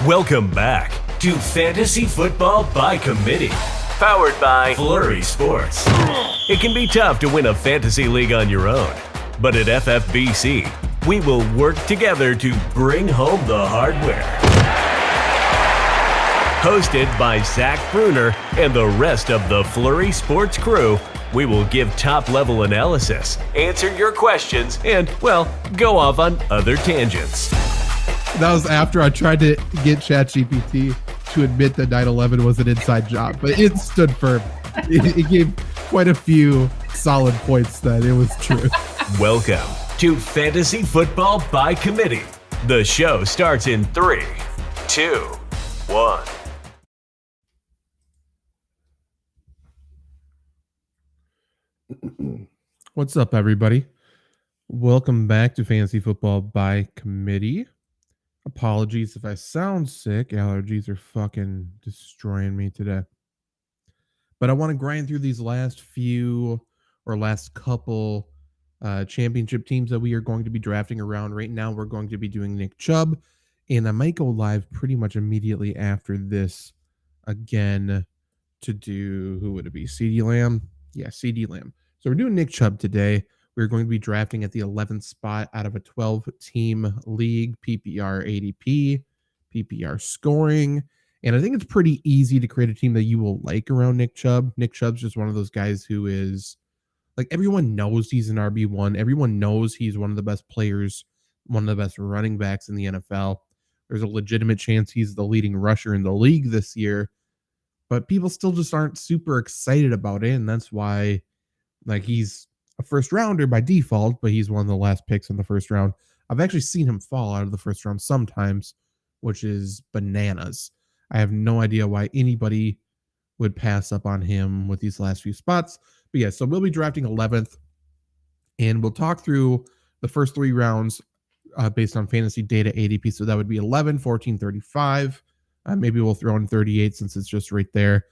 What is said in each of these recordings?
Welcome back to Fantasy Football by Committee, powered by Flurry Sports. It can be tough to win a fantasy league on your own, but at FFBC, we will work together to bring home the hardware. Hosted by Zach Bruner and the rest of the Flurry Sports crew, we will give top-level analysis, answer your questions, and, well, go off on other tangents. That was after I tried to get ChatGPT to admit that 9/11 was an inside job, but it stood firm. It gave quite a few solid points that it was true. Welcome to Fantasy Football by Committee. The show starts in 3, 2, 1. What's up, everybody? Welcome back to Fantasy Football by Committee. Apologies if I sound sick. Allergies are fucking destroying me today. But I want to grind through these last couple championship teams that we are going to be drafting around. Right now, we're going to be doing Nick Chubb, and I might go live pretty much immediately after this again to do, who would it be? CeeDee Lamb? Yeah, CeeDee Lamb. So we're doing Nick Chubb today. We're going to be drafting at the 11th spot out of a 12-team league, PPR ADP, PPR scoring. And I think it's pretty easy to create a team that you will like around Nick Chubb. Nick Chubb's just one of those guys who is, like, everyone knows he's an RB1. Everyone knows he's one of the best players, one of the best running backs in the NFL. There's a legitimate chance he's the leading rusher in the league this year. But people still just aren't super excited about it. And that's why, like, he's a first rounder by default, but he's one of the last picks in the first round. I've actually seen him fall out of the first round sometimes, which is bananas. I have no idea why anybody would pass up on him with these last few spots. But yeah, so we'll be drafting 11th, and we'll talk through the first 3 rounds based on fantasy data ADP. So that would be 11, 14, 35. Maybe we'll throw in 38 since it's just right there.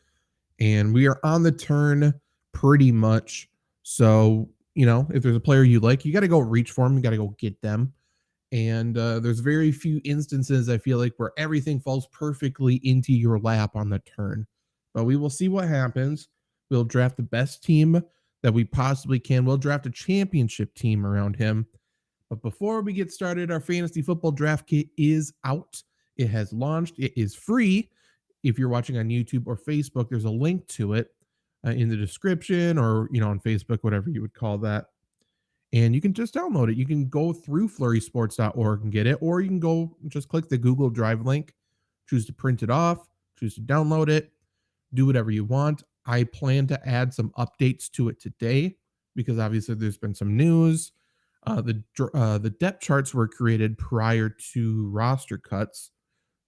And we are on the turn pretty much. So, you know, if there's a player you like, you got to go reach for them. You got to go get them. And there's very few instances, I feel like, where everything falls perfectly into your lap on the turn. But we will see what happens. We'll draft the best team that we possibly can. We'll draft a championship team around him. But before we get started, our fantasy football draft kit is out. It has launched. It is free. If you're watching on YouTube or Facebook, there's a link to it in the description, or, you know, on Facebook, whatever you would call that. And you can just download it. You can go through flurrysports.org and get it, or you can go just click the Google Drive link, choose to print it off, choose to download it, do whatever you want. I plan to add some updates to it today because obviously there's been some news. The depth charts were created prior to roster cuts,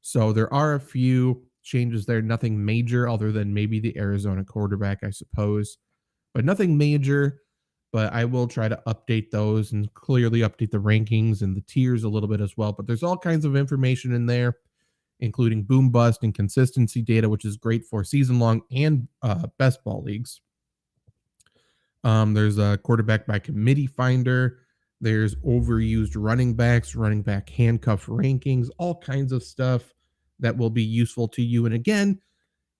so there are a few changes there, nothing major other than maybe the Arizona quarterback, I suppose, but nothing major. But I will try to update those and clearly update the rankings and the tiers a little bit as well. But there's all kinds of information in there, including boom bust and consistency data, which is great for season long and best ball leagues. There's a quarterback by committee finder. There's overused running backs, running back handcuff rankings, all kinds of stuff that will be useful to you. And again,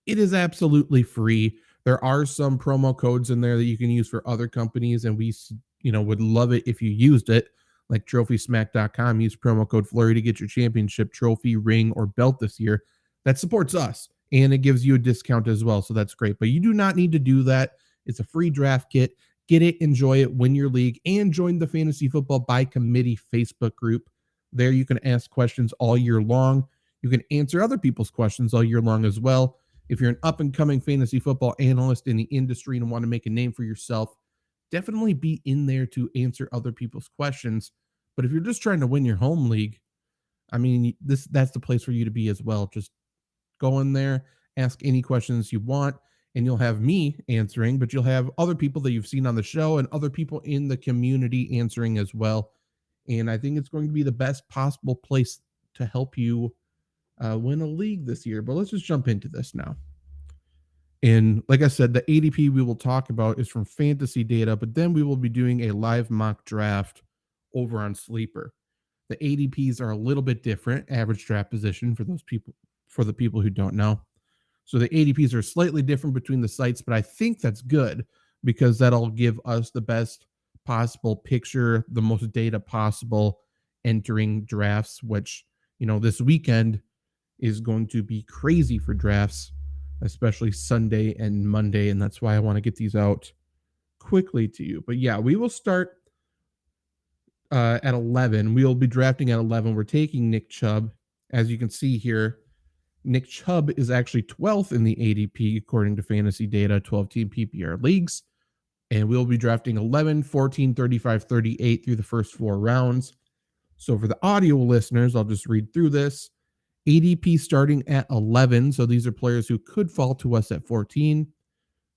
it is absolutely free. There are some promo codes in there that you can use for other companies, and we, you know, would love it if you used it, like TrophySmack.com. Use promo code Flurry to get your championship trophy, ring, or belt this year. That supports us, and it gives you a discount as well, so that's great. But you do not need to do that. It's a free draft kit. Get it, enjoy it, win your league, and join the Fantasy Football by Committee Facebook group. There you can ask questions all year long. You can answer other people's questions all year long as well. If you're an up-and-coming fantasy football analyst in the industry and want to make a name for yourself, definitely be in there to answer other people's questions. But if you're just trying to win your home league, I mean, that's the place for you to be as well. Just go in there, ask any questions you want, and you'll have me answering, but you'll have other people that you've seen on the show and other people in the community answering as well. And I think it's going to be the best possible place to help you win a league this year. But let's just jump into this now. And like I said, the ADP we will talk about is from fantasy data, but then we will be doing a live mock draft over on Sleeper. The ADPs are a little bit different, average draft position for the people who don't know. So the ADPs are slightly different between the sites, but I think that's good because that'll give us the best possible picture, the most data possible entering drafts, which, this weekend is going to be crazy for drafts, especially Sunday and Monday. And that's why I want to get these out quickly to you. But yeah, we will start at 11. We'll be drafting at 11. We're taking Nick Chubb. As you can see here, Nick Chubb is actually 12th in the ADP, according to fantasy data, 12-team PPR leagues. And we'll be drafting 11, 14, 35, 38 through the first 4 rounds. So for the audio listeners, I'll just read through this. ADP starting at 11. So these are players who could fall to us at 14.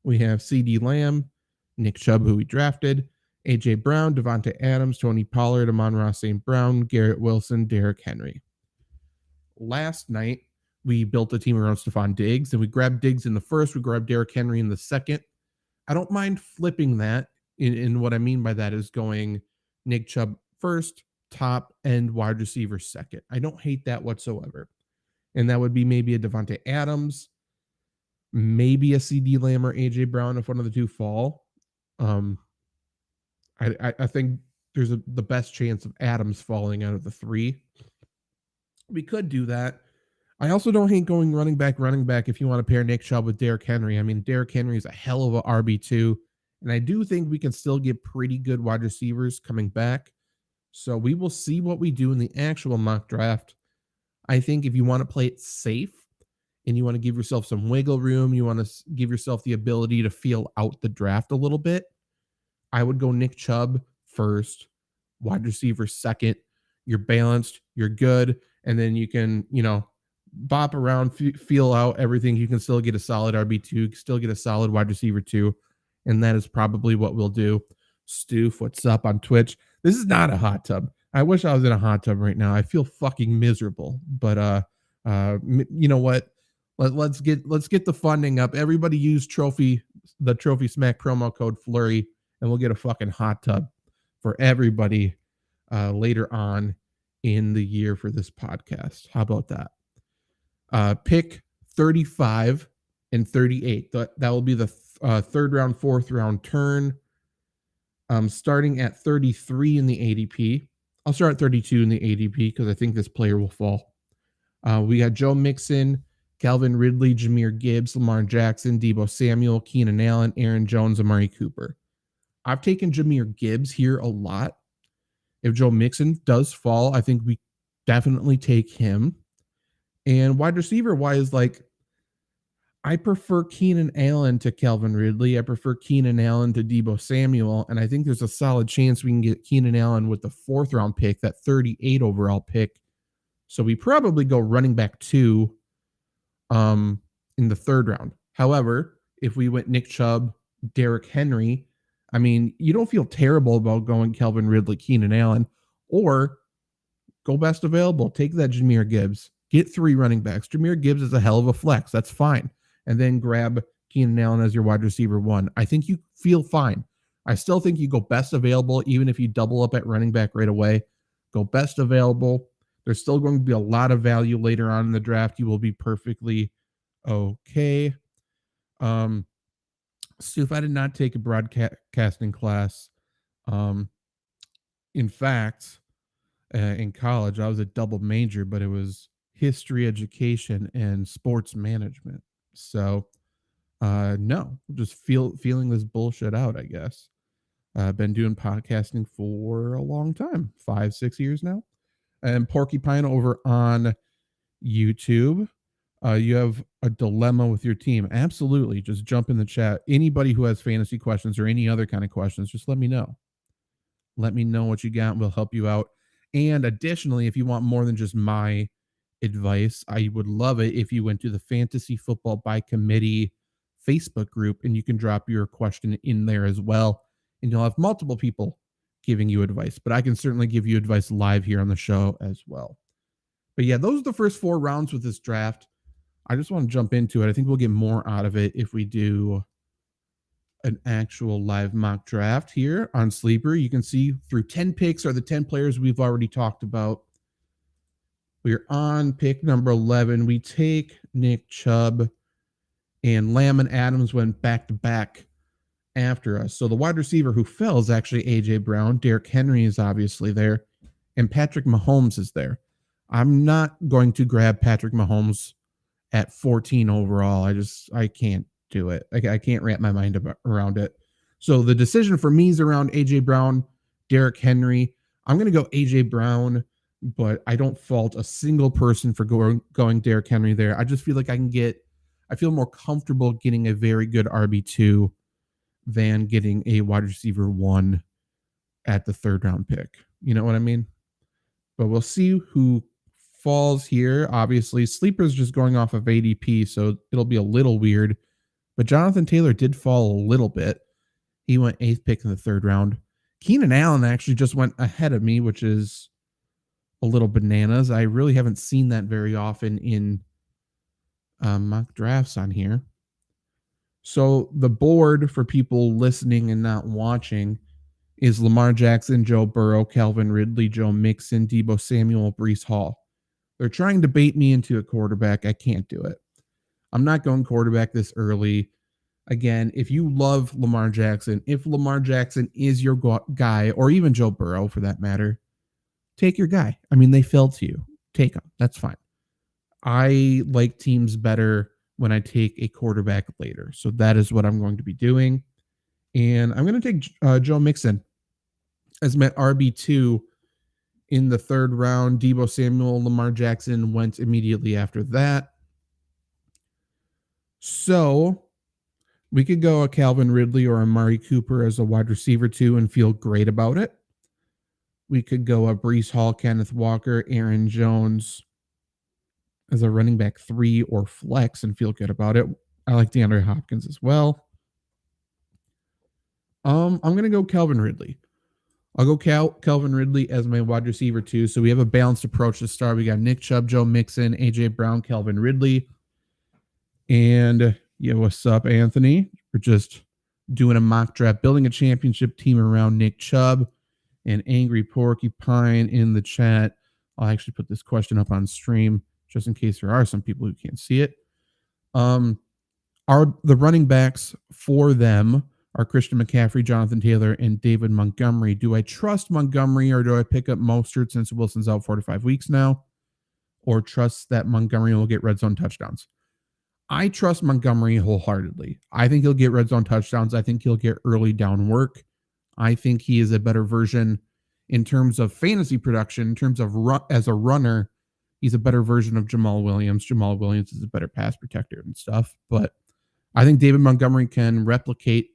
We have CeeDee Lamb, Nick Chubb, who we drafted, A.J. Brown, Devontae Adams, Tony Pollard, Amon-Ra St. Brown, Garrett Wilson, Derrick Henry. Last night, we built a team around Stephon Diggs, and we grabbed Diggs in the first. We grabbed Derrick Henry in the second. I don't mind flipping that. In what I mean by that is going Nick Chubb first, top, and wide receiver second. I don't hate that whatsoever. And that would be maybe a Devontae Adams, maybe a CeeDee Lamb or A.J. Brown if one of the two fall. I think there's the best chance of Adams falling out of the 3. We could do that. I also don't hate going running back if you want to pair Nick Chubb with Derrick Henry. I mean, Derrick Henry is a hell of a RB2, and I do think we can still get pretty good wide receivers coming back. So we will see what we do in the actual mock draft. I think if you want to play it safe and you want to give yourself some wiggle room, you want to give yourself the ability to feel out the draft a little bit, I would go Nick Chubb first, wide receiver second. You're balanced, you're good, and then you can, bop around, feel out everything. You can still get a solid RB2, still get a solid wide receiver 2, and that is probably what we'll do. Stoof, what's up on Twitch? This is not a hot tub. I wish I was in a hot tub right now. I feel fucking miserable, but you know what? Let's get the funding up. Everybody use the Trophy Smack promo code Flurry, and we'll get a fucking hot tub for everybody later on in the year for this podcast. How about that? Pick 35 and 38. That will be the third round, fourth round turn. Starting at 33 in the ADP. I'll start at 32 in the ADP because I think this player will fall. We got Joe Mixon, Calvin Ridley, Jahmyr Gibbs, Lamar Jackson, Deebo Samuel, Keenan Allen, Aaron Jones, Amari Cooper. I've taken Jahmyr Gibbs here a lot. If Joe Mixon does fall, I think we definitely take him. And wide receiver wise, I prefer Keenan Allen to Calvin Ridley. I prefer Keenan Allen to Deebo Samuel. And I think there's a solid chance we can get Keenan Allen with the 4th round pick, that 38 overall pick. So we probably go running back 2 in the 3rd round. However, if we went Nick Chubb, Derrick Henry, I mean, you don't feel terrible about going Calvin Ridley, Keenan Allen, or go best available. Take that Jahmyr Gibbs. Get 3 running backs. Jahmyr Gibbs is a hell of a flex. That's fine. And then grab Keenan Allen as your wide receiver 1. I think you feel fine. I still think you go best available, even if you double up at running back right away. Go best available. There's still going to be a lot of value later on in the draft. You will be perfectly okay. Stoof, I did not take a broadcasting class. In fact, in college, I was a double major, but it was history education and sports management. So, no, just feeling this bullshit out, I guess. I've been doing podcasting for a long time, 5-6 years now. And Porcupine over on YouTube. You have a dilemma with your team. Absolutely. Just jump in the chat. Anybody who has fantasy questions or any other kind of questions, just let me know. Let me know what you got. We'll help you out. And additionally, if you want more than just my advice, I would love it if you went to the Fantasy Football by Committee Facebook group and you can drop your question in there as well. And you'll have multiple people giving you advice. But I can certainly give you advice live here on the show as well. But yeah, those are the first 4 rounds with this draft. I just want to jump into it. I think we'll get more out of it if we do an actual live mock draft here on Sleeper. You can see through 10 picks are the 10 players we've already talked about. We're on pick number 11. We take Nick Chubb, and Lamb and Adams went back to back after us. So the wide receiver who fell is actually A.J. Brown. Derrick Henry is obviously there, and Patrick Mahomes is there. I'm not going to grab Patrick Mahomes at 14 overall. I can't do it. I can't wrap my mind around it. So the decision for me is around A.J. Brown, Derrick Henry. I'm going to go A.J. Brown, but I don't fault a single person for going Derrick Henry there. I just feel like I feel more comfortable getting a very good RB2 than getting a wide receiver 1 at the 3rd round pick. You know what I mean? But we'll see who falls here. Obviously, Sleeper's just going off of ADP, so it'll be a little weird. But Jonathan Taylor did fall a little bit. He went 8th pick in the 3rd round. Keenan Allen actually just went ahead of me, which is a little bananas. I really haven't seen that very often in mock drafts on here. So the board for people listening and not watching is Lamar Jackson, Joe Burrow, Calvin Ridley, Joe Mixon, Deebo Samuel, Breece Hall. They're trying to bait me into a quarterback. I can't do it. I'm not going quarterback this early. Again, if you love Lamar Jackson, if Lamar Jackson is your guy, or even Joe Burrow for that matter, take your guy. I mean, they fell to you. Take them. That's fine. I like teams better when I take a quarterback later. So that is what I'm going to be doing. And I'm going to take Joe Mixon as my RB2 in the 3rd round. Deebo Samuel, Lamar Jackson went immediately after that. So we could go a Calvin Ridley or Amari Cooper as a wide receiver 2 and feel great about it. We could go a Breece Hall, Kenneth Walker, Aaron Jones as a running back 3 or flex and feel good about it. I like DeAndre Hopkins as well. I'm going to go Calvin Ridley. I'll go Calvin Ridley as my wide receiver 2. So we have a balanced approach to start. We got Nick Chubb, Joe Mixon, A.J. Brown, Calvin Ridley. And yeah, what's up, Anthony? We're just doing a mock draft, building a championship team around Nick Chubb. And Angry Porcupine in the chat. I'll actually put this question up on stream just in case there are some people who can't see it. Are the running backs for them are Christian McCaffrey, Jonathan Taylor, and David Montgomery. Do I trust Montgomery or do I pick up Mostert since Wilson's out 4 to 5 weeks now? Or trust that Montgomery will get red zone touchdowns? I trust Montgomery wholeheartedly. I think he'll get red zone touchdowns. I think he'll get early down work. I think he is a better version in terms of fantasy production, in terms of as a runner. He's a better version of Jamal Williams. Jamal Williams is a better pass protector and stuff. But I think David Montgomery can replicate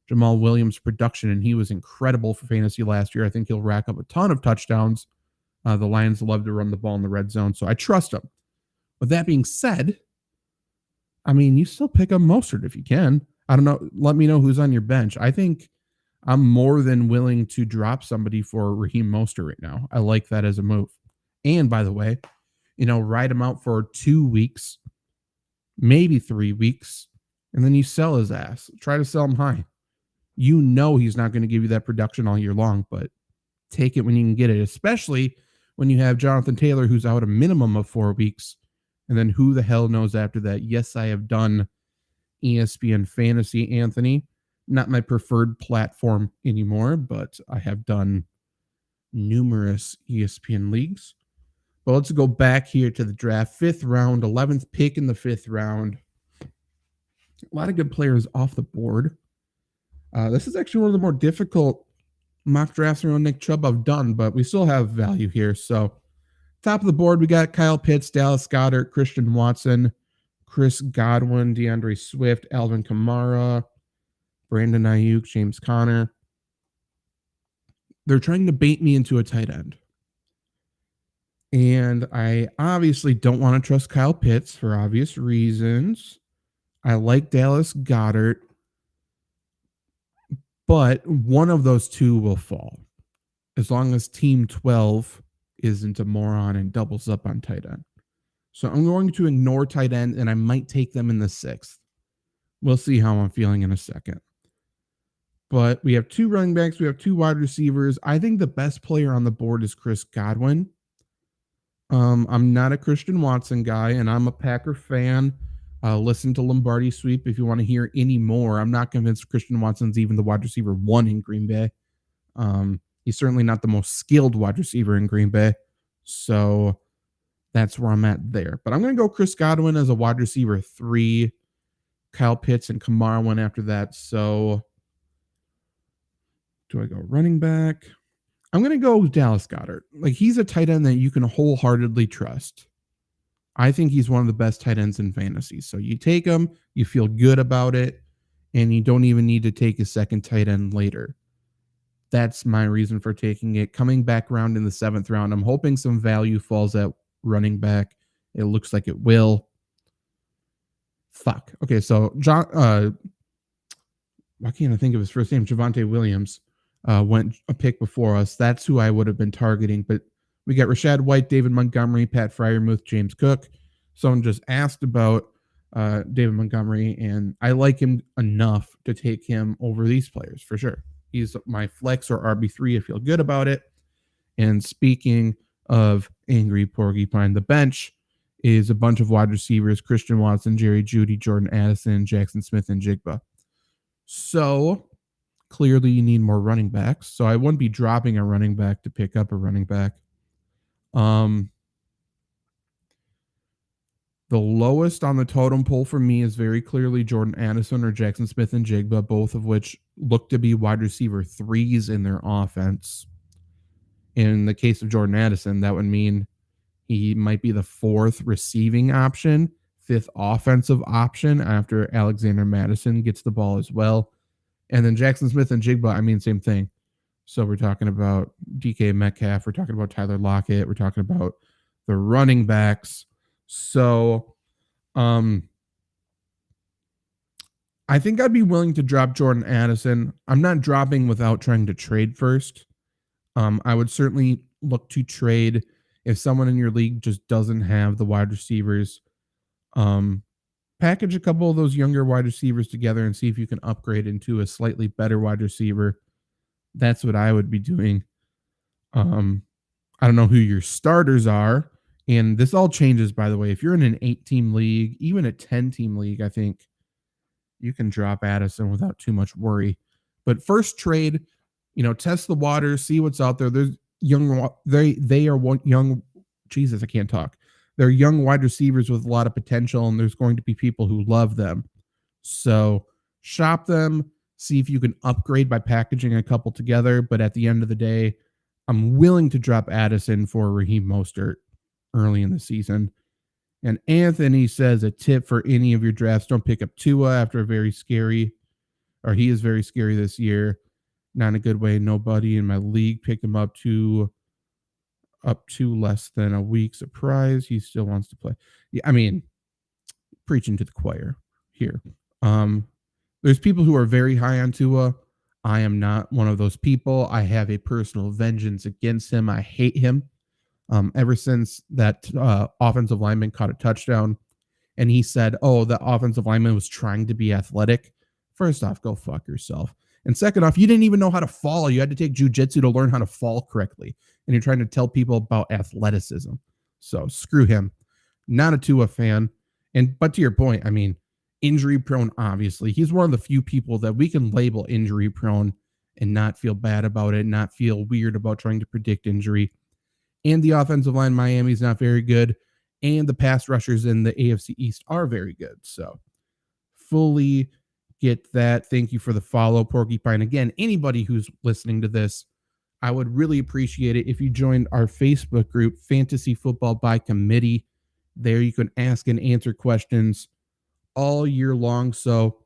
Jamal Williams' production, and he was incredible for fantasy last year. I think he'll rack up a ton of touchdowns. The Lions love to run the ball in the red zone, so I trust him. With that being said, I mean, you still pick up Mostert if you can. I don't know. Let me know who's on your bench. I think I'm more than willing to drop somebody for Raheem Mostert right now. I like that as a move. And by the way, ride him out for 2 weeks, maybe 3 weeks, and then you sell his ass. Try to sell him high. He's not going to give you that production all year long, but take it when you can get it, especially when you have Jonathan Taylor, who's out a minimum of 4 weeks. And then who the hell knows after that? Yes, I have done ESPN Fantasy, Anthony. Not my preferred platform anymore, but I have done numerous ESPN leagues. But let's go back here to the draft. 5th round, 11th pick in the 5th round. A lot of good players off the board. This is actually one of the more difficult mock drafts around Nick Chubb I've done, but we still have value here. So top of the board, we got Kyle Pitts, Dallas Goedert, Christian Watson, Chris Godwin, DeAndre Swift, Alvin Kamara, Brandon Ayuk, James Conner. They're trying to bait me into a tight end. And I obviously don't want to trust Kyle Pitts for obvious reasons. I like Dallas Goedert, but one of those two will fall as long as Team 12 isn't a moron and doubles up on tight end. So I'm going to ignore tight end, and I might take them in the 6th. We'll see how I'm feeling in a second. But we have 2 running backs. We have 2 wide receivers. I think the best player on the board is Chris Godwin. I'm not a Christian Watson guy, and I'm a Packer fan. Listen to Lombardi Sweep if you want to hear any more. I'm not convinced Christian Watson's even the wide receiver 1 in Green Bay. He's certainly not the most skilled wide receiver in Green Bay. So that's where I'm at there. But I'm going to go Chris Godwin as a wide receiver 3. Kyle Pitts and Kamara went after that. So do I go running back? I'm going to go with Dallas Goedert. Like, he's a tight end that you can wholeheartedly trust. I think he's one of the best tight ends in fantasy. So you take him, you feel good about it, and you don't even need to take a second tight end later. That's my reason for taking it. Coming back around in the 7th round, I'm hoping some value falls at running back. It looks like it will. Fuck. Okay, so John, why can't I think of his first name? Javonte Williams went a pick before us. That's who I would have been targeting. But we got Rashad White, David Montgomery, Pat Freiermuth, James Cook. Someone just asked about David Montgomery, and I like him enough to take him over these players for sure. He's my flex or RB3. I feel good about it. And speaking of angry porcupine, the bench is a bunch of wide receivers: Christian Watson, Jerry Jeudy, Jordan Addison, Jackson Smith, and Jigba. So clearly you need more running backs. So I wouldn't be dropping a running back to pick up a running back. The lowest on the totem pole for me is very clearly Jordan Addison or Jackson Smith and Jigba, both of which look to be wide receiver 3s in their offense. In the case of Jordan Addison, that would mean he might be the 4th receiving option, 5th offensive option after Alexander Madison gets the ball as well. And then Jackson Smith and Jigba, I mean, same thing. So we're talking about DK Metcalf. We're talking about Tyler Lockett. We're talking about the running backs. So I think I'd be willing to drop Jordan Addison. I'm not dropping without trying to trade first. I would certainly look to trade if someone in your league just doesn't have the wide receivers. Package a couple of those younger wide receivers together and see if you can upgrade into a slightly better wide receiver. That's what I would be doing. I don't know who your starters are. And this all changes, by the way. If you're in an 8-team league, even a 10-team league, I think you can drop Addison without too much worry. But first trade, test the waters, see what's out there. There's they are young. Jesus, I can't talk. They're young wide receivers with a lot of potential, and there's going to be people who love them. So shop them, see if you can upgrade by packaging a couple together. But at the end of the day, I'm willing to drop Addison for Raheem Mostert early in the season. And Anthony says a tip for any of your drafts: don't pick up Tua after he is very scary this year. Not in a good way. Nobody in my league picked him up to less than a week. Surprise, he still wants to play. Yeah, I mean, preaching to the choir here. There's people who are very high on Tua. I am not one of those people. I have a personal vengeance against him. I hate him. Ever since that offensive lineman caught a touchdown and he said, oh, the offensive lineman was trying to be athletic. First off, go fuck yourself. And second off, you didn't even know how to fall. You had to take jiu-jitsu to learn how to fall correctly. And you're trying to tell people about athleticism. So screw him. Not a Tua fan. But to your point, I mean, injury prone, obviously. He's one of the few people that we can label injury prone and not feel bad about it, not feel weird about trying to predict injury. And the offensive line, Miami's not very good. And the pass rushers in the AFC East are very good. So fully get that. Thank you for the follow, Porcupine. Again, anybody who's listening to this, I would really appreciate it if you joined our Facebook group, Fantasy Football by Committee. There you can ask and answer questions all year long. So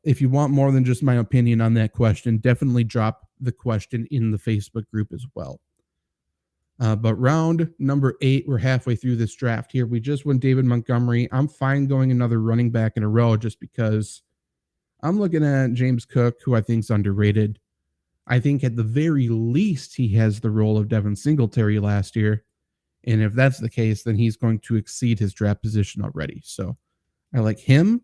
if you want more than just my opinion on that question, definitely drop the question in the Facebook group as well. But round number 8, we're halfway through this draft here. We just went David Montgomery. I'm fine going another running back in a row just because I'm looking at James Cook, who I think is underrated. I think at the very least, he has the role of Devin Singletary last year. And if that's the case, then he's going to exceed his draft position already. So I like him.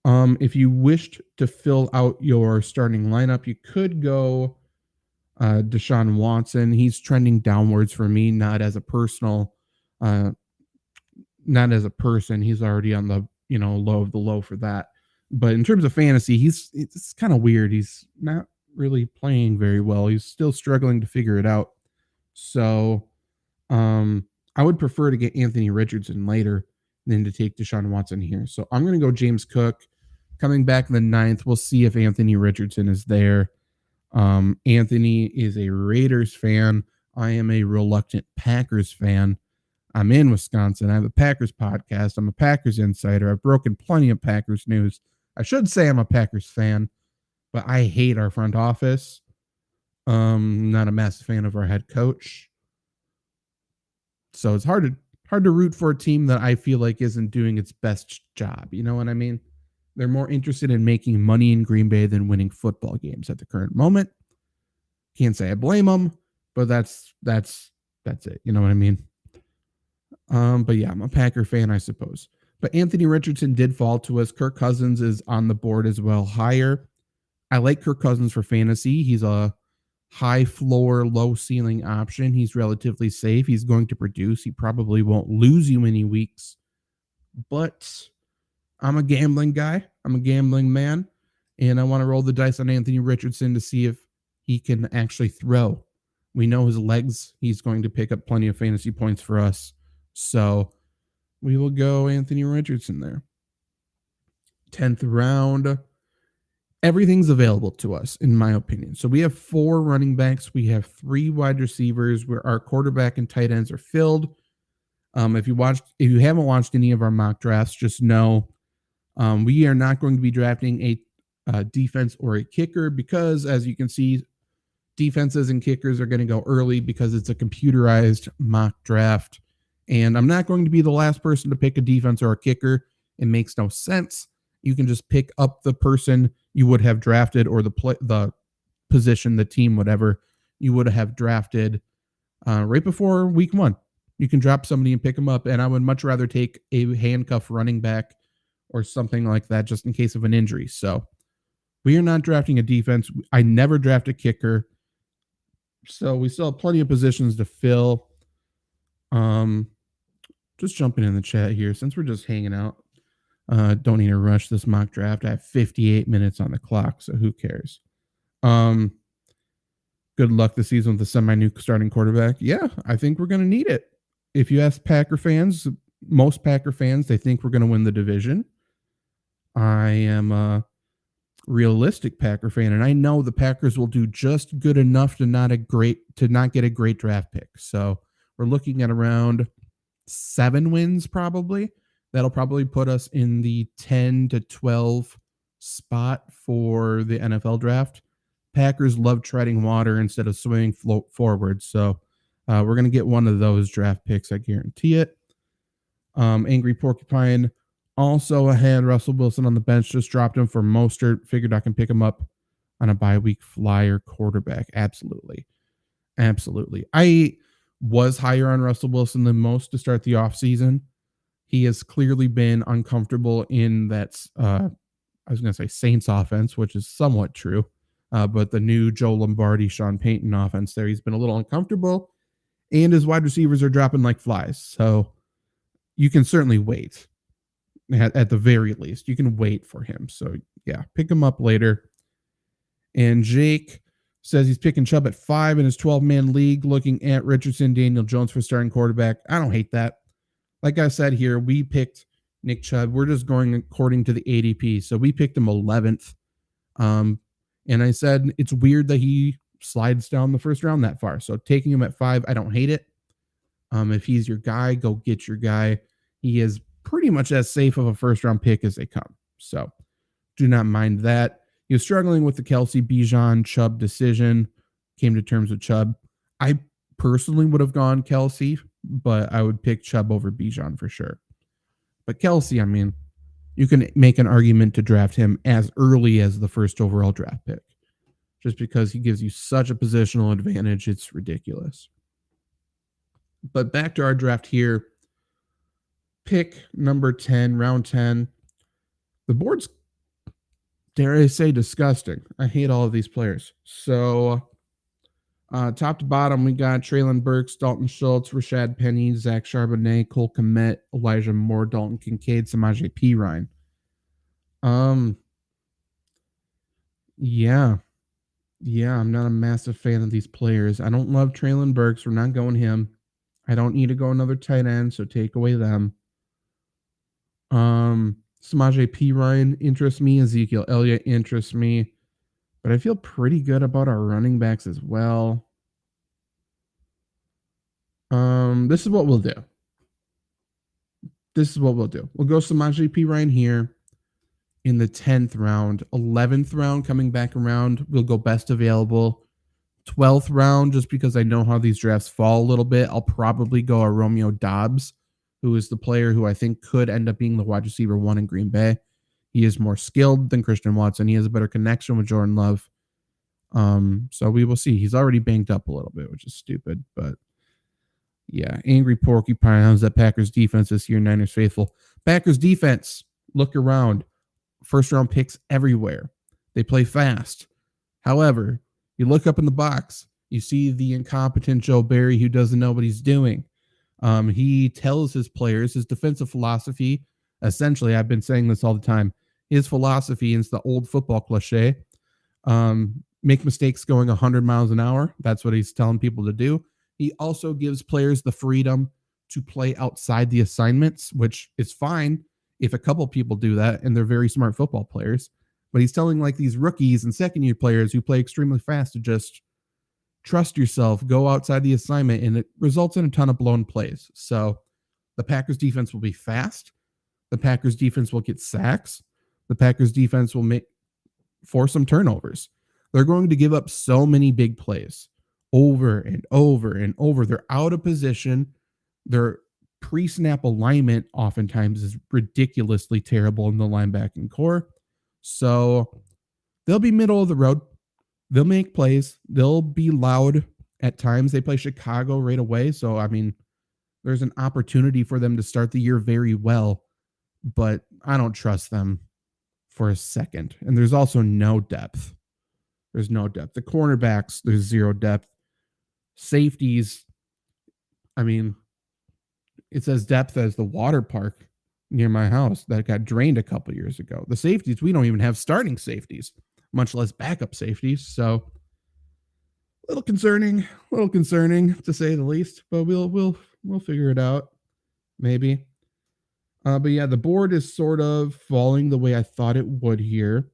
If you wished to fill out your starting lineup, you could go Deshaun Watson. He's trending downwards for me, not as a personal, not as a person. He's already on the low of the low for that. But in terms of fantasy, it's kind of weird. He's not really playing very well. He's still struggling to figure it out. So I would prefer to get Anthony Richardson later than to take Deshaun Watson here. So I'm going to go James Cook. Coming back in the 9th, we'll see if Anthony Richardson is there. Anthony is a Raiders fan. I am a reluctant Packers fan. I'm in Wisconsin. I have a Packers podcast. I'm a Packers insider. I've broken plenty of Packers news. I should say I'm a Packers fan, but I hate our front office. Not a massive fan of our head coach. So it's hard to root for a team that I feel like isn't doing its best job. You know what I mean? They're more interested in making money in Green Bay than winning football games at the current moment. Can't say I blame them, but that's it. You know what I mean? But yeah, I'm a Packer fan, I suppose. But Anthony Richardson did fall to us. Kirk Cousins is on the board as well, higher. I like Kirk Cousins for fantasy. He's a high floor, low ceiling option. He's relatively safe. He's going to produce. He probably won't lose you any weeks. But I'm a gambling guy. I'm a gambling man. And I want to roll the dice on Anthony Richardson to see if he can actually throw. We know his legs. He's going to pick up plenty of fantasy points for us. So we will go Anthony Richardson there. 10th round. Everything's available to us, in my opinion. So we have 4 running backs. We have 3 wide receivers where our quarterback and tight ends are filled. If you haven't watched any of our mock drafts, just know we are not going to be drafting a defense or a kicker because, as you can see, defenses and kickers are going to go early because it's a computerized mock draft. And I'm not going to be the last person to pick a defense or a kicker. It makes no sense. You can just pick up the person you would have drafted or the position, the team, whatever you would have drafted right before week 1. You can drop somebody and pick them up. And I would much rather take a handcuff running back or something like that just in case of an injury. So we are not drafting a defense. I never draft a kicker. So we still have plenty of positions to fill. Just jumping in the chat here since we're just hanging out. Don't need to rush this mock draft. I have 58 minutes on the clock, so who cares? Good luck this season with the semi-new starting quarterback. Yeah, I think we're going to need it. If you ask Packer fans, most Packer fans, they think we're going to win the division. I am a realistic Packer fan, and I know the Packers will do just good enough to not get a great draft pick. So we're looking at around 7 wins probably. That'll probably put us in the 10 to 12 spot for the NFL draft. Packers love treading water instead of swimming forward. So we're going to get one of those draft picks. I guarantee it. Angry Porcupine also had Russell Wilson on the bench. Just dropped him for Mostert. Figured I can pick him up on a bye week flyer quarterback. Absolutely. I was higher on Russell Wilson than most to start the offseason. He has clearly been uncomfortable in that, I was going to say Saints offense, which is somewhat true. But the new Joe Lombardi, Sean Payton offense there, he's been a little uncomfortable. And his wide receivers are dropping like flies. So you can certainly wait. At the very least, you can wait for him. So, yeah, pick him up later. And Jake says he's picking Chubb at 5 in his 12-man league, looking at Richardson, Daniel Jones for starting quarterback. I don't hate that. Like I said here, we picked Nick Chubb. We're just going according to the ADP. So we picked him 11th. And I said it's weird that he slides down the first round that far. So taking him at 5, I don't hate it. If he's your guy, go get your guy. He is pretty much as safe of a first-round pick as they come. So do not mind that. He was struggling with the Kelsey, Bijan, Chubb decision. Came to terms with Chubb. I personally would have gone Kelsey, but I would pick Chubb over Bijan for sure. But Kelsey, I mean, you can make an argument to draft him as early as the first overall draft pick. Just because he gives you such a positional advantage, it's ridiculous. But back to our draft here. Pick number 10, round 10. The board's dare I say, disgusting. I hate all of these players. So, top to bottom, we got Traylon Burks, Dalton Schultz, Rashad Penny, Zach Charbonnet, Cole Kmet, Elijah Moore, Dalton Kincaid, Samaje Perine. Yeah. Yeah, I'm not a massive fan of these players. I don't love Traylon Burks. We're not going him. I don't need to go another tight end, so take away them. Samaje Perine interests me. Ezekiel Elliott interests me. But I feel pretty good about our running backs as well. This is what we'll do. We'll go Samaje Perine here in the 10th round. 11th round coming back around, we'll go best available. 12th round, just because I know how these drafts fall a little bit, I'll probably go a Romeo Doubs, who is the player who I think could end up being the wide receiver 1 in Green Bay. He is more skilled than Christian Watson. He has a better connection with Jordan Love. So we will see. He's already banged up a little bit, which is stupid, but yeah. Angry Porcupine. How's that Packers defense this year? Niners faithful. Packers defense. Look around. First round picks everywhere. They play fast. However, you look up in the box, you see the incompetent Joe Barry who doesn't know what he's doing. He tells his players his defensive philosophy. Essentially, I've been saying this all the time. His philosophy is the old football cliche. Make mistakes going 100 miles an hour. That's what he's telling people to do. He also gives players the freedom to play outside the assignments, which is fine if a couple people do that and they're very smart football players. But he's telling like these rookies and second-year players who play extremely fast to just trust yourself, go outside the assignment, and it results in a ton of blown plays. So the Packers defense will be fast. The Packers defense will get sacks. The Packers defense will force some turnovers. They're going to give up so many big plays over and over and over. They're out of position. Their pre-snap alignment oftentimes is ridiculously terrible in the linebacking core. So they'll be middle of the road. They'll make plays. They'll be loud at times. They play Chicago right away. So, I mean, there's an opportunity for them to start the year very well, but I don't trust them for a second. And there's also no depth. There's no depth. The cornerbacks, there's zero depth. Safeties, I mean, it's as depth as the water park near my house that got drained a couple years ago. The safeties, we don't even have starting safeties, much less backup safeties. So a little concerning to say the least, but we'll figure it out. Maybe. But yeah, the board is sort of falling the way I thought it would here.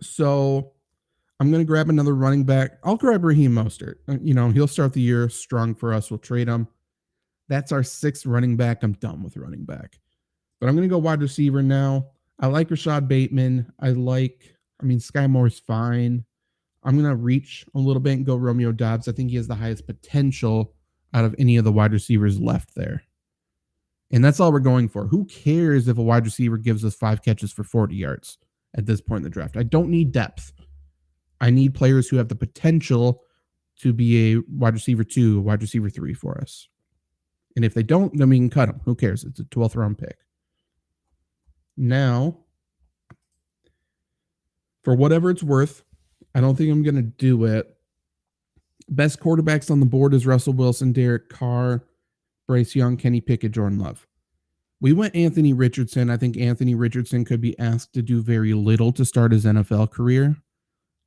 So I'm going to grab another running back. I'll grab Raheem Mostert. He'll start the year strong for us. We'll trade him. That's our 6th running back. I'm done with running back. But I'm going to go wide receiver now. I like Rashad Bateman. Sky Moore's fine. I'm going to reach a little bit and go Romeo Doubs. I think he has the highest potential out of any of the wide receivers left there. And that's all we're going for. Who cares if a wide receiver gives us 5 catches for 40 yards at this point in the draft? I don't need depth. I need players who have the potential to be a wide receiver 2, a wide receiver 3 for us. And if they don't, then we can cut them. Who cares? It's a 12th round pick. Now, for whatever it's worth, I don't think I'm going to do it. Best quarterbacks on the board is Russell Wilson, Derek Carr, Bryce Young, Kenny Pickett, Jordan Love. We went Anthony Richardson. I think Anthony Richardson could be asked to do very little to start his NFL career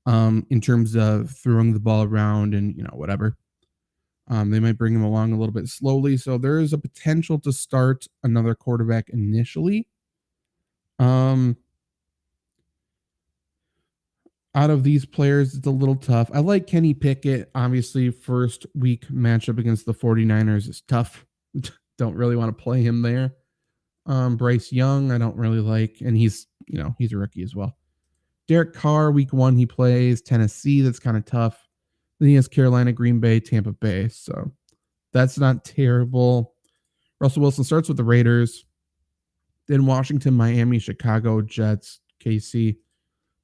in terms of throwing the ball around and, whatever. They might bring him along a little bit slowly. So there is a potential to start another quarterback initially. Out of these players, it's a little tough. I like Kenny Pickett. Obviously, first week matchup against the 49ers is tough. Don't really want to play him there. Bryce Young, I don't really like. And he's a rookie as well. Derek Carr, week 1, he plays Tennessee. That's kind of tough. Then he has Carolina, Green Bay, Tampa Bay. So that's not terrible. Russell Wilson starts with the Raiders. Then Washington, Miami, Chicago, Jets, KC.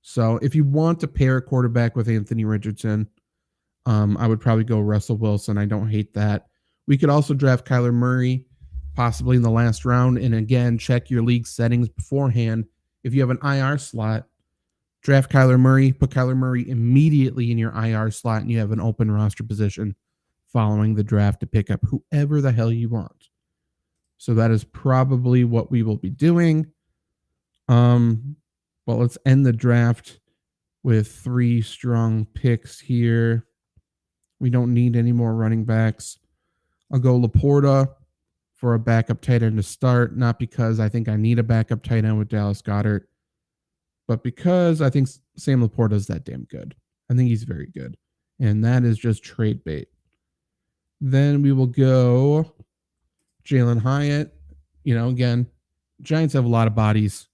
So if you want to pair a quarterback with Anthony Richardson, I would probably go Russell Wilson. I don't hate that. We could also draft Kyler Murray, possibly in the last round. And again, check your league settings beforehand. If you have an IR slot, draft Kyler Murray, put Kyler Murray immediately in your IR slot, and you have an open roster position following the draft to pick up whoever the hell you want. So that is probably what we will be doing. Well, let's end the draft with 3 strong picks here. We don't need any more running backs. I'll go Laporta for a backup tight end to start, not because I think I need a backup tight end with Dallas Goedert, but because I think Sam Laporta is that damn good. I think he's very good. And that is just trade bait. Then we will go Jalen Hyatt. Again, Giants have a lot of bodies.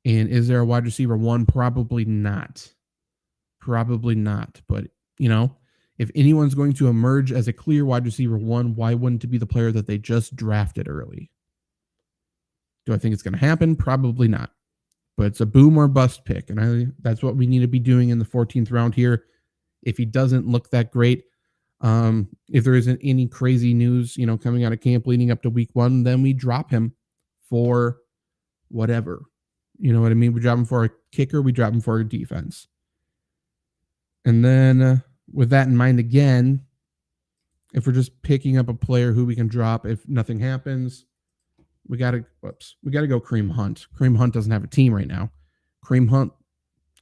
And is there a wide receiver 1? Probably not. But, if anyone's going to emerge as a clear wide receiver 1, why wouldn't it be the player that they just drafted early? Do I think it's going to happen? Probably not. But it's a boom or bust pick. And that's what we need to be doing in the 14th round here. If he doesn't look that great, if there isn't any crazy news, coming out of camp leading up to week 1, then we drop him for whatever. You know what I mean? We drop him for a kicker. We drop him for a defense. And then with that in mind, again, if we're just picking up a player who we can drop if nothing happens, we got to go Kareem Hunt. Kareem Hunt doesn't have a team right now. Kareem Hunt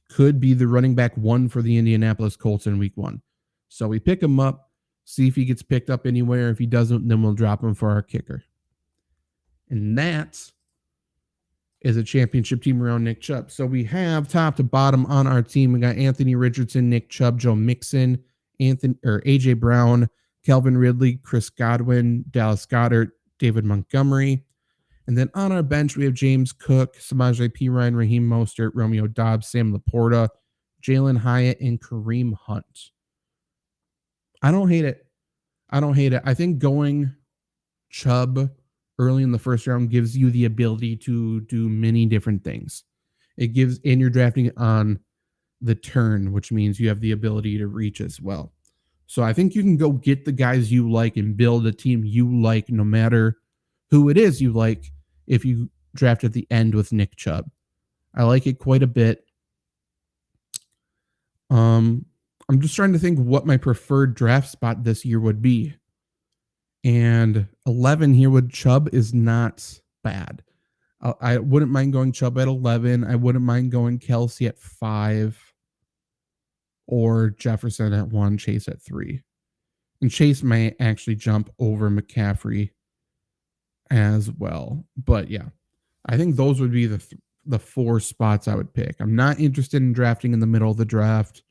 could be the running back 1 for the Indianapolis Colts in week 1. So we pick him up, see if he gets picked up anywhere. If he doesn't, then we'll drop him for our kicker. And that is a championship team around Nick Chubb. So we have top to bottom on our team. We got Anthony Richardson, Nick Chubb, Joe Mixon, AJ Brown, Calvin Ridley, Chris Godwin, Dallas Goedert, David Montgomery. And then on our bench, we have James Cook, Samaje Perine, Raheem Mostert, Romeo Doubs, Sam Laporta, Jalen Hyatt, and Kareem Hunt. I don't hate it. I think going Chubb early in the first round gives you the ability to do many different things. And you're drafting on the turn, which means you have the ability to reach as well. So I think you can go get the guys you like and build a team you like, no matter who it is you like, if you draft at the end with Nick Chubb. I like it quite a bit. I'm just trying to think what my preferred draft spot this year would be. And 11 here with Chubb is not bad. I wouldn't mind going Chubb at 11. I wouldn't mind going Kelsey at 5. Or Jefferson at 1, Chase at 3. And Chase may actually jump over McCaffrey as well. But yeah, I think those would be the 4 spots I would pick. I'm not interested in drafting in the middle of the draft.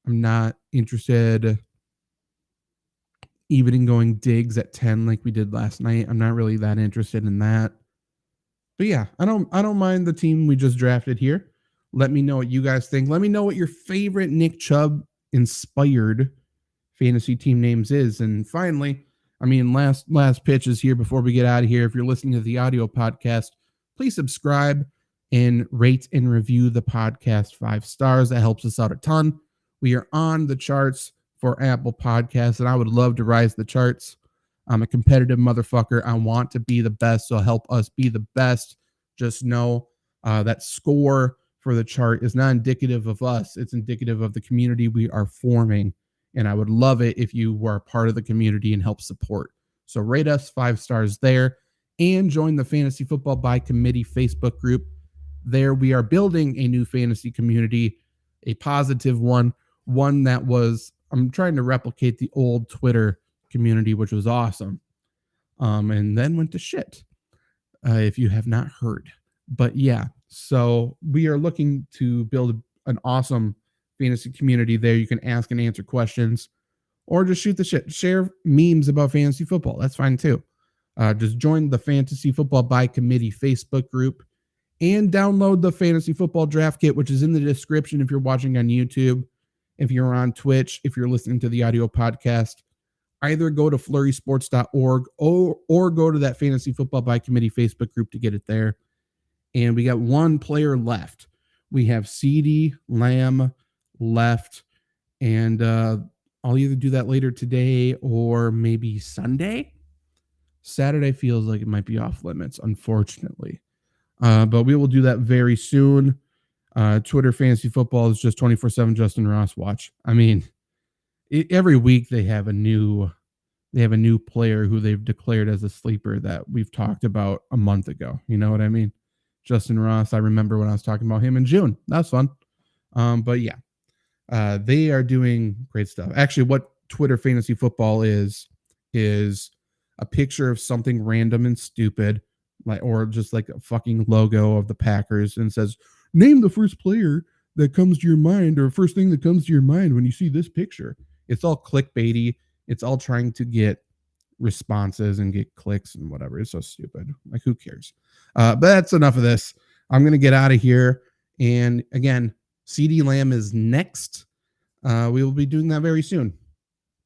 I'm not interested even in going Diggs at 10 like we did last night. I'm not really that interested in that. But yeah, I don't mind the team we just drafted here. Let me know what you guys think. Let me know what your favorite Nick Chubb inspired fantasy team names is. And finally, last pitch is here before we get out of here. If you're listening to the audio podcast, please subscribe and rate and review the podcast 5 stars. That helps us out a ton. We are on the charts for Apple Podcasts, and I would love to rise the charts. I'm a competitive motherfucker. I want to be the best, so help us be the best. Just know that score for the chart is not indicative of us. It's indicative of the community we are forming, and I would love it if you were a part of the community and help support. So rate us 5 stars there, and join the Fantasy Football by Committee Facebook group. There we are building a new fantasy community, a positive one that was, I'm trying to replicate the old Twitter community, which was awesome, and then went to shit, if you have not heard. But yeah, so we are looking to build an awesome fantasy community there. You can ask and answer questions, or just shoot the shit. Share memes about fantasy football. That's fine too. Just join the Fantasy Football by Committee Facebook group and download the Fantasy Football Draft Kit, which is in the description if you're watching on YouTube. If you're on Twitch, if you're listening to the audio podcast, either go to flurrysports.org or go to that Fantasy Football by Committee Facebook group to get it there. And we got 1 player left. We have CeeDee Lamb left. And I'll either do that later today or maybe Sunday. Saturday feels like it might be off limits, unfortunately. But we will do that very soon. Twitter Fantasy Football is just 24/7 Justin Ross watch. I mean, every week they have a new player who they've declared as a sleeper that we've talked about a month ago. You know what I mean? Justin Ross, I remember when I was talking about him in June. That's fun. But yeah, they are doing great stuff. Actually, what Twitter Fantasy Football is a picture of something random and stupid, like, or just like a fucking logo of the Packers, and says, name the first player that comes to your mind, or first thing that comes to your mind when you see this picture. It's all clickbaity. It's all trying to get responses and get clicks and whatever. It's so stupid. Like, who cares? But that's enough of this. I'm going to get out of here. And again, CD Lamb is next. We will be doing that very soon.